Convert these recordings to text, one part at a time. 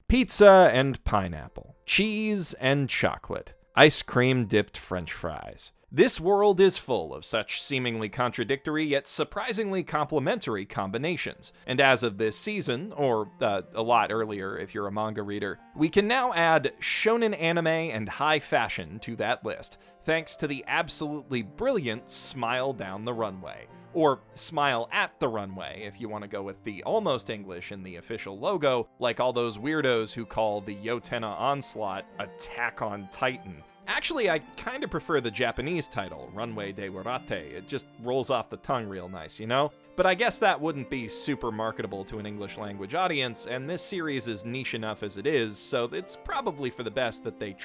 Pizza and pineapple, cheese and chocolate, ice cream dipped French fries. This world is full of such seemingly contradictory yet surprisingly complementary combinations, and as of this season, or a lot earlier if you're a manga reader, we can now add shonen anime and high fashion to that list, thanks to the absolutely brilliant Smile Down the Runway. Or Smile at the Runway, if you want to go with the almost English in the official logo, like all those weirdos who call the Yotena Onslaught Attack on Titan. Actually, I kind of prefer the Japanese title, Runway de Warate. It just rolls off the tongue real nice, you know? But I guess that wouldn't be super marketable to an English language audience, and this series is niche enough as it is, so it's probably for the best that they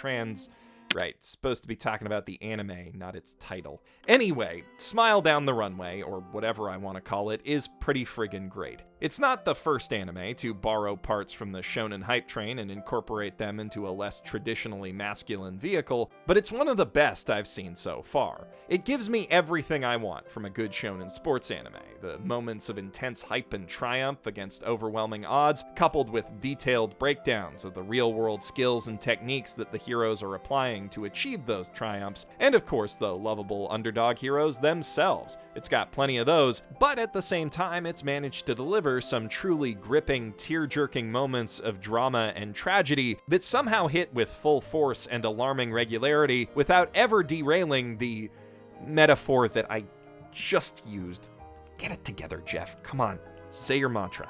Right, it's supposed to be talking about the anime, not its title. Anyway, Smile Down the Runway, or whatever I want to call it, is pretty friggin' great. It's not the first anime to borrow parts from the shonen hype train and incorporate them into a less traditionally masculine vehicle, but it's one of the best I've seen so far. It gives me everything I want from a good shonen sports anime. The moments of intense hype and triumph against overwhelming odds, coupled with detailed breakdowns of the real-world skills and techniques that the heroes are applying to achieve those triumphs, and of course the lovable underdog heroes themselves. It's got plenty of those, but at the same time it's managed to deliver some truly gripping, tear-jerking moments of drama and tragedy that somehow hit with full force and alarming regularity without ever derailing the metaphor that I just used. Get it together, Jeff. Come on, say your mantra.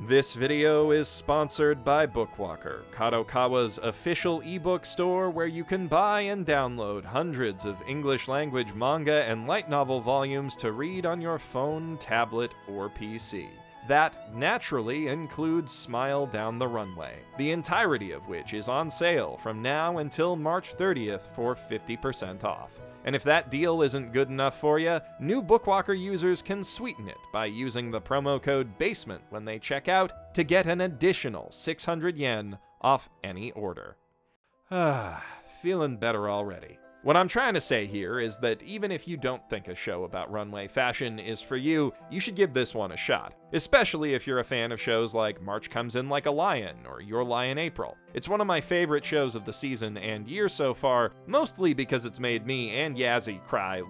This video is sponsored by Bookwalker, Kadokawa's official ebook store where you can buy and download hundreds of English-language manga and light novel volumes to read on your phone, tablet, or PC. That naturally includes Smile Down the Runway, the entirety of which is on sale from now until March 30th for 50% off. And if that deal isn't good enough for you, new Bookwalker users can sweeten it by using the promo code BASEMENT when they check out to get an additional 600 yen off any order. Feeling better already. What I'm trying to say here is that even if you don't think a show about runway fashion is for you, you should give this one a shot, especially if you're a fan of shows like March Comes In Like a Lion or Your Lie in April. It's one of my favorite shows of the season and year so far, mostly because it's made me and Yazzie cry,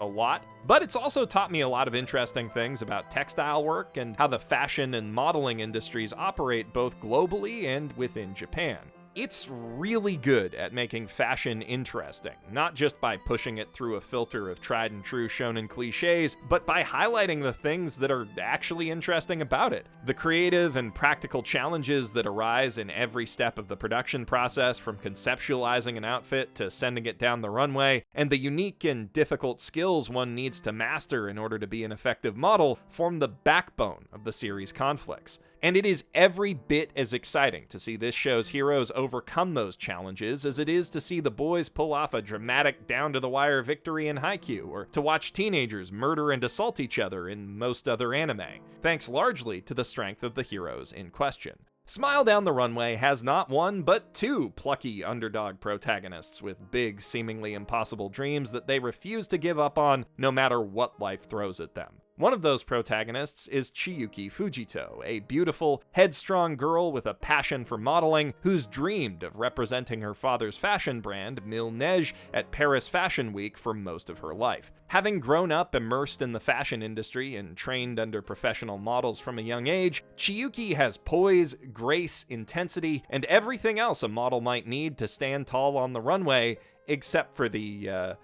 a lot, but it's also taught me a lot of interesting things about textile work and how the fashion and modeling industries operate both globally and within Japan. It's really good at making fashion interesting, not just by pushing it through a filter of tried and true shonen cliches, but by highlighting the things that are actually interesting about it. The creative and practical challenges that arise in every step of the production process, from conceptualizing an outfit to sending it down the runway, and the unique and difficult skills one needs to master in order to be an effective model, form the backbone of the series' conflicts. And it is every bit as exciting to see this show's heroes overcome those challenges as it is to see the boys pull off a dramatic down-to-the-wire victory in Haikyuu, or to watch teenagers murder and assault each other in most other anime, thanks largely to the strength of the heroes in question. Smile Down the Runway has not one, but two plucky underdog protagonists with big, seemingly impossible dreams that they refuse to give up on no matter what life throws at them. One of those protagonists is Chiyuki Fujito, a beautiful, headstrong girl with a passion for modeling who's dreamed of representing her father's fashion brand, Mille Neige, at Paris Fashion Week for most of her life. Having grown up immersed in the fashion industry and trained under professional models from a young age, Chiyuki has poise, grace, intensity, and everything else a model might need to stand tall on the runway, except for the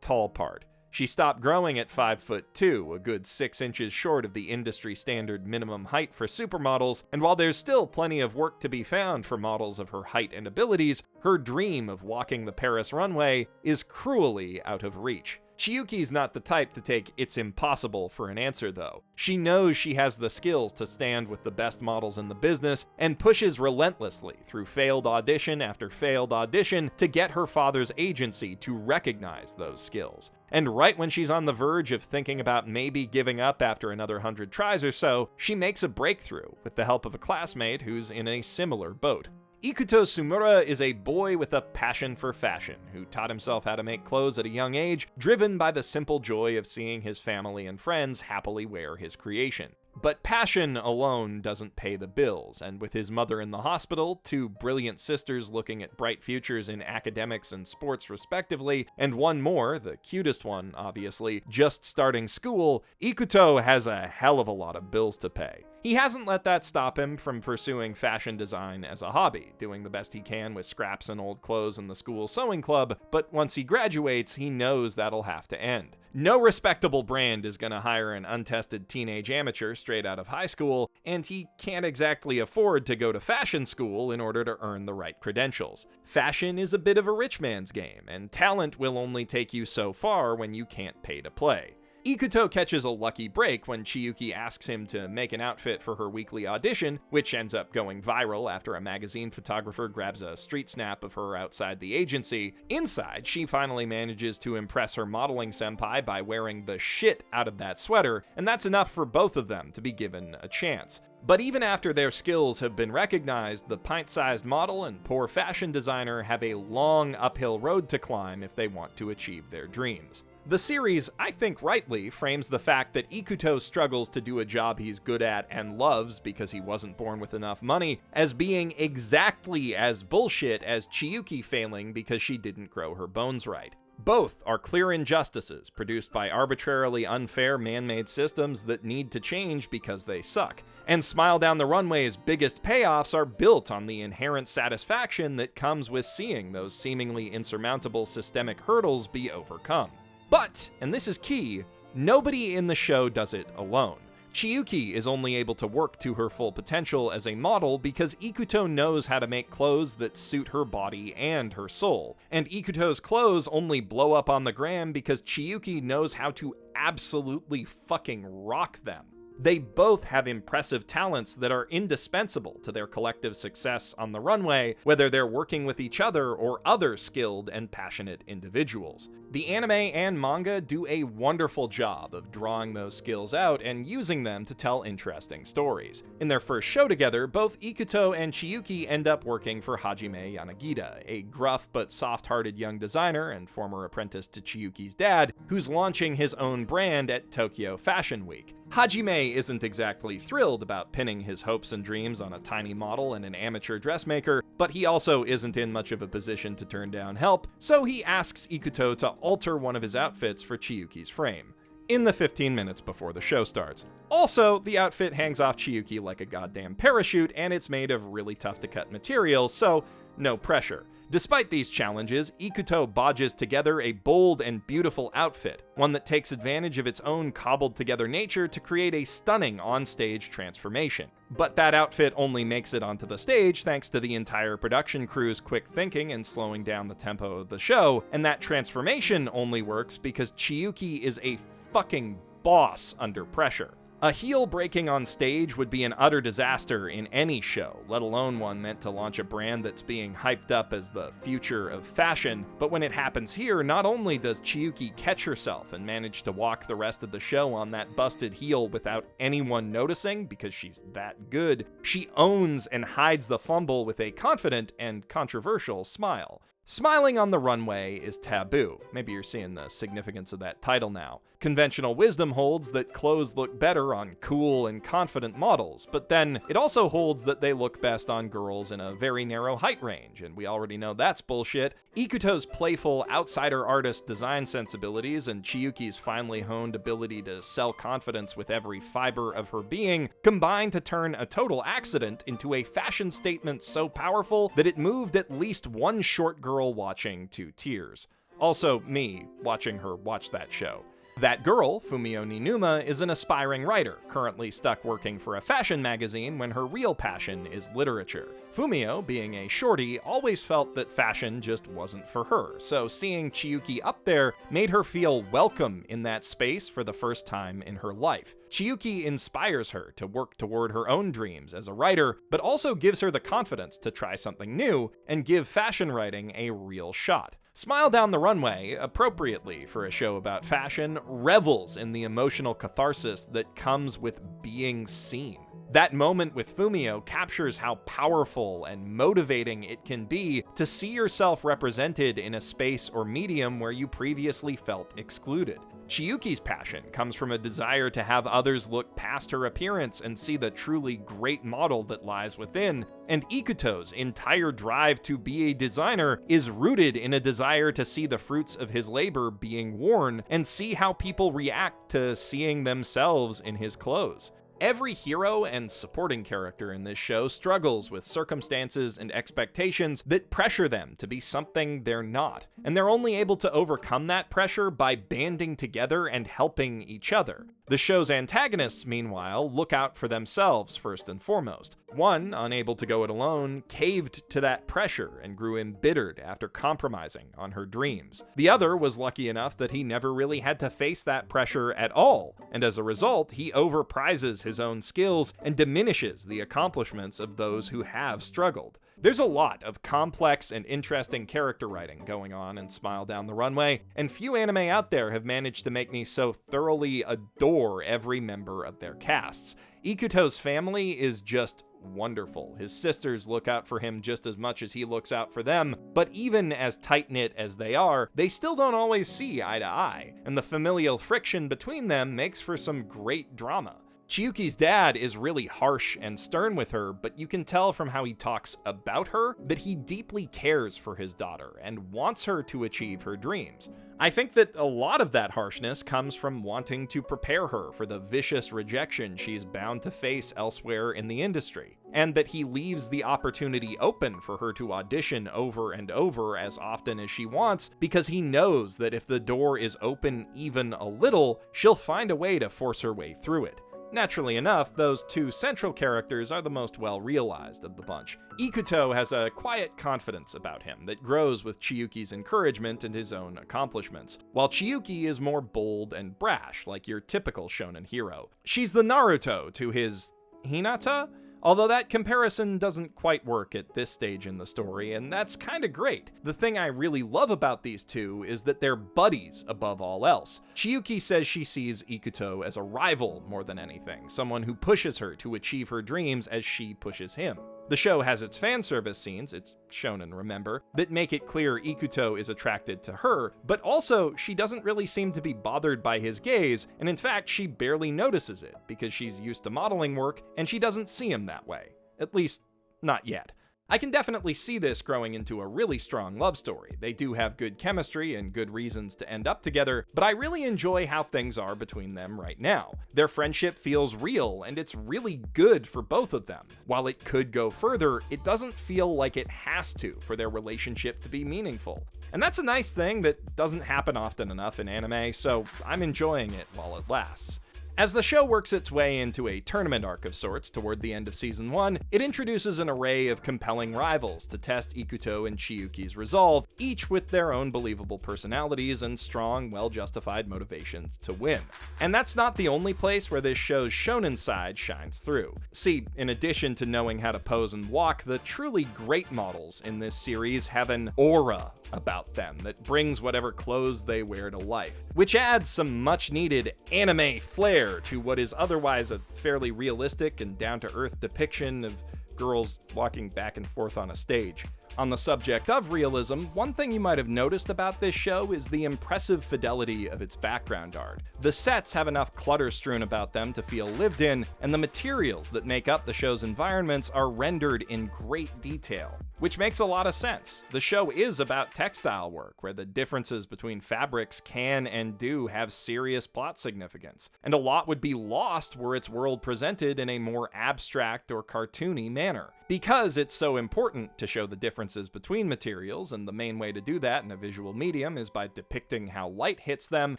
tall part. She stopped growing at 5'2", a good 6 inches short of the industry standard minimum height for supermodels, and while there's still plenty of work to be found for models of her height and abilities, her dream of walking the Paris runway is cruelly out of reach. Chiyuki's not the type to take "it's impossible" for an answer, though. She knows she has the skills to stand with the best models in the business, and pushes relentlessly through failed audition after failed audition to get her father's agency to recognize those skills. And right when she's on the verge of thinking about maybe giving up after another 100 tries or so, she makes a breakthrough with the help of a classmate who's in a similar boat. Ikuto Sumura is a boy with a passion for fashion who taught himself how to make clothes at a young age, driven by the simple joy of seeing his family and friends happily wear his creation. But passion alone doesn't pay the bills, and with his mother in the hospital, two brilliant sisters looking at bright futures in academics and sports respectively, and one more, the cutest one obviously, just starting school, Ikuto has a hell of a lot of bills to pay. He hasn't let that stop him from pursuing fashion design as a hobby, doing the best he can with scraps and old clothes in the school sewing club, but once he graduates, he knows that'll have to end. No respectable brand is gonna hire an untested teenage amateur straight out of high school, and he can't exactly afford to go to fashion school in order to earn the right credentials. Fashion is a bit of a rich man's game, and talent will only take you so far when you can't pay to play. Ikuto catches a lucky break when Chiyuki asks him to make an outfit for her weekly audition, which ends up going viral after a magazine photographer grabs a street snap of her outside the agency. Inside, she finally manages to impress her modeling senpai by wearing the shit out of that sweater, and that's enough for both of them to be given a chance. But even after their skills have been recognized, the pint-sized model and poor fashion designer have a long uphill road to climb if they want to achieve their dreams. The series, I think rightly, frames the fact that Ikuto struggles to do a job he's good at and loves because he wasn't born with enough money as being exactly as bullshit as Chiyuki failing because she didn't grow her bones right. Both are clear injustices produced by arbitrarily unfair man-made systems that need to change because they suck. And Smile Down the Runway's biggest payoffs are built on the inherent satisfaction that comes with seeing those seemingly insurmountable systemic hurdles be overcome. But, and this is key, nobody in the show does it alone. Chiyuki is only able to work to her full potential as a model because Ikuto knows how to make clothes that suit her body and her soul. And Ikuto's clothes only blow up on the gram because Chiyuki knows how to absolutely fucking rock them. They both have impressive talents that are indispensable to their collective success on the runway, whether they're working with each other or other skilled and passionate individuals. The anime and manga do a wonderful job of drawing those skills out and using them to tell interesting stories. In their first show together, both Ikuto and Chiyuki end up working for Hajime Yanagida, a gruff but soft-hearted young designer and former apprentice to Chiyuki's dad, who's launching his own brand at Tokyo Fashion Week. Hajime isn't exactly thrilled about pinning his hopes and dreams on a tiny model and an amateur dressmaker, but he also isn't in much of a position to turn down help, so he asks Ikuto to alter one of his outfits for Chiyuki's frame, in the 15 minutes before the show starts. Also, the outfit hangs off Chiyuki like a goddamn parachute, and it's made of really tough to cut material, so no pressure. Despite these challenges, Ikuto bodges together a bold and beautiful outfit, one that takes advantage of its own cobbled-together nature to create a stunning on-stage transformation. But that outfit only makes it onto the stage thanks to the entire production crew's quick thinking and slowing down the tempo of the show, and that transformation only works because Chiyuki is a fucking boss under pressure. A heel breaking on stage would be an utter disaster in any show, let alone one meant to launch a brand that's being hyped up as the future of fashion. But when it happens here, not only does Chiyuki catch herself and manage to walk the rest of the show on that busted heel without anyone noticing because she's that good, she owns and hides the fumble with a confident and controversial smile. Smiling on the runway is taboo. Maybe you're seeing the significance of that title now. Conventional wisdom holds that clothes look better on cool and confident models, but then it also holds that they look best on girls in a very narrow height range, and we already know that's bullshit. Ikuto's playful, outsider artist design sensibilities and Chiyuki's finely honed ability to sell confidence with every fiber of her being combine to turn a total accident into a fashion statement so powerful that it moved at least one short girl watching to tears. Also, me watching her watch that show. That girl, Fumio Ninuma, is an aspiring writer, currently stuck working for a fashion magazine when her real passion is literature. Fumio, being a shorty, always felt that fashion just wasn't for her, so seeing Chiyuki up there made her feel welcome in that space for the first time in her life. Chiyuki inspires her to work toward her own dreams as a writer, but also gives her the confidence to try something new and give fashion writing a real shot. Smile Down the Runway, appropriately for a show about fashion, revels in the emotional catharsis that comes with being seen. That moment with Fumio captures how powerful and motivating it can be to see yourself represented in a space or medium where you previously felt excluded. Chiyuki's passion comes from a desire to have others look past her appearance and see the truly great model that lies within, and Ikuto's entire drive to be a designer is rooted in a desire to see the fruits of his labor being worn and see how people react to seeing themselves in his clothes. Every hero and supporting character in this show struggles with circumstances and expectations that pressure them to be something they're not, and they're only able to overcome that pressure by banding together and helping each other. The show's antagonists, meanwhile, look out for themselves first and foremost. One, unable to go it alone, caved to that pressure and grew embittered after compromising on her dreams. The other was lucky enough that he never really had to face that pressure at all, and as a result, he overprizes his own skills and diminishes the accomplishments of those who have struggled. There's a lot of complex and interesting character writing going on in Smile Down the Runway, and few anime out there have managed to make me so thoroughly adore every member of their casts. Ikuto's family is just wonderful. His sisters look out for him just as much as he looks out for them, but even as tight-knit as they are, they still don't always see eye to eye, and the familial friction between them makes for some great drama. Chiyuki's dad is really harsh and stern with her, but you can tell from how he talks about her that he deeply cares for his daughter and wants her to achieve her dreams. I think that a lot of that harshness comes from wanting to prepare her for the vicious rejection she's bound to face elsewhere in the industry, and that he leaves the opportunity open for her to audition over and over as often as she wants, because he knows that if the door is open even a little, she'll find a way to force her way through it. Naturally enough, those two central characters are the most well-realized of the bunch. Ikuto has a quiet confidence about him that grows with Chiyuki's encouragement and his own accomplishments, while Chiyuki is more bold and brash, like your typical shonen hero. She's the Naruto to his Hinata? Although that comparison doesn't quite work at this stage in the story, and that's kinda great. The thing I really love about these two is that they're buddies above all else. Chiyuki says she sees Ikuto as a rival more than anything, someone who pushes her to achieve her dreams as she pushes him. The show has its fan service scenes, it's shonen, remember, that make it clear Ikuto is attracted to her, but also she doesn't really seem to be bothered by his gaze, and in fact she barely notices it because she's used to modeling work and she doesn't see him that way. At least, not yet. I can definitely see this growing into a really strong love story. They do have good chemistry and good reasons to end up together, but I really enjoy how things are between them right now. Their friendship feels real, and it's really good for both of them. While it could go further, it doesn't feel like it has to for their relationship to be meaningful. And that's a nice thing that doesn't happen often enough in anime, so I'm enjoying it while it lasts. As the show works its way into a tournament arc of sorts toward the end of Season 1, it introduces an array of compelling rivals to test Ikuto and Chiyuki's resolve, each with their own believable personalities and strong, well-justified motivations to win. And that's not the only place where this show's shonen side shines through. See, in addition to knowing how to pose and walk, the truly great models in this series have an aura about them that brings whatever clothes they wear to life, which adds some much-needed anime flair to what is otherwise a fairly realistic and down-to-earth depiction of girls walking back and forth on a stage. On the subject of realism, one thing you might have noticed about this show is the impressive fidelity of its background art. The sets have enough clutter strewn about them to feel lived in, and the materials that make up the show's environments are rendered in great detail, which makes a lot of sense. The show is about textile work, where the differences between fabrics can and do have serious plot significance, and a lot would be lost were its world presented in a more abstract or cartoony manner. Because it's so important to show the differences between materials, and the main way to do that in a visual medium is by depicting how light hits them,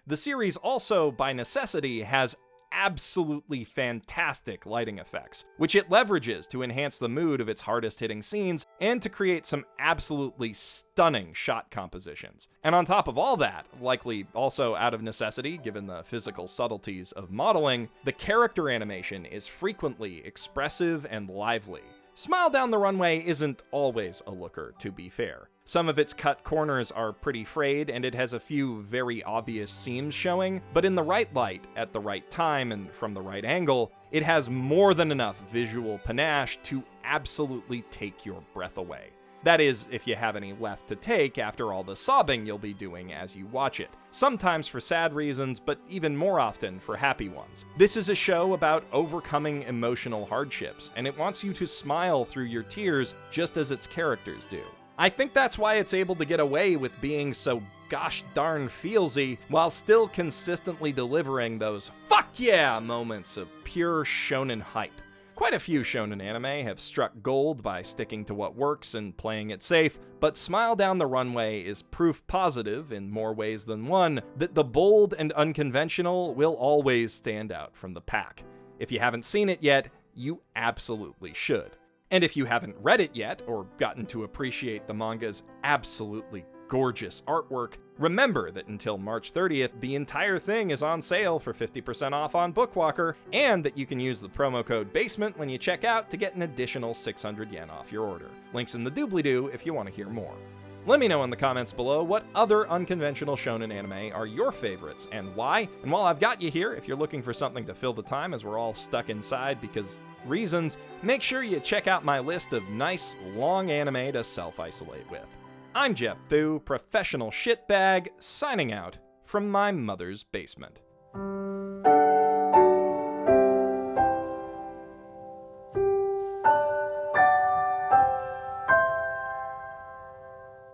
the series also, by necessity, has absolutely fantastic lighting effects, which it leverages to enhance the mood of its hardest-hitting scenes and to create some absolutely stunning shot compositions. And on top of all that, likely also out of necessity given the physical subtleties of modeling, the character animation is frequently expressive and lively. Smile Down the Runway isn't always a looker, to be fair. Some of its cut corners are pretty frayed, and it has a few very obvious seams showing, but in the right light, at the right time, and from the right angle, It has more than enough visual panache to absolutely take your breath away. That is, if you have any left to take after all the sobbing you'll be doing as you watch it. Sometimes for sad reasons, but even more often for happy ones. This is a show about overcoming emotional hardships, and it wants you to smile through your tears just as its characters do. I think that's why it's able to get away with being so gosh darn feelsy, while still consistently delivering those fuck yeah moments of pure shonen hype. Quite a few shonen anime have struck gold by sticking to what works and playing it safe, but Smile Down the Runway is proof positive, in more ways than one, that the bold and unconventional will always stand out from the pack. If you haven't seen it yet, you absolutely should. And if you haven't read it yet, or gotten to appreciate the manga's absolutely gorgeous artwork, remember that until March 30th, the entire thing is on sale for 50% off on Bookwalker, and that you can use the promo code BASEMENT when you check out to get an additional 600 yen off your order. Links in the doobly-doo if you want to hear more. Let me know in the comments below what other unconventional shonen anime are your favorites and why. And while I've got you here, if you're looking for something to fill the time as we're all stuck inside because reasons, make sure you check out my list of nice, long anime to self-isolate with. I'm Jeff Thu, professional shitbag, signing out from my mother's basement.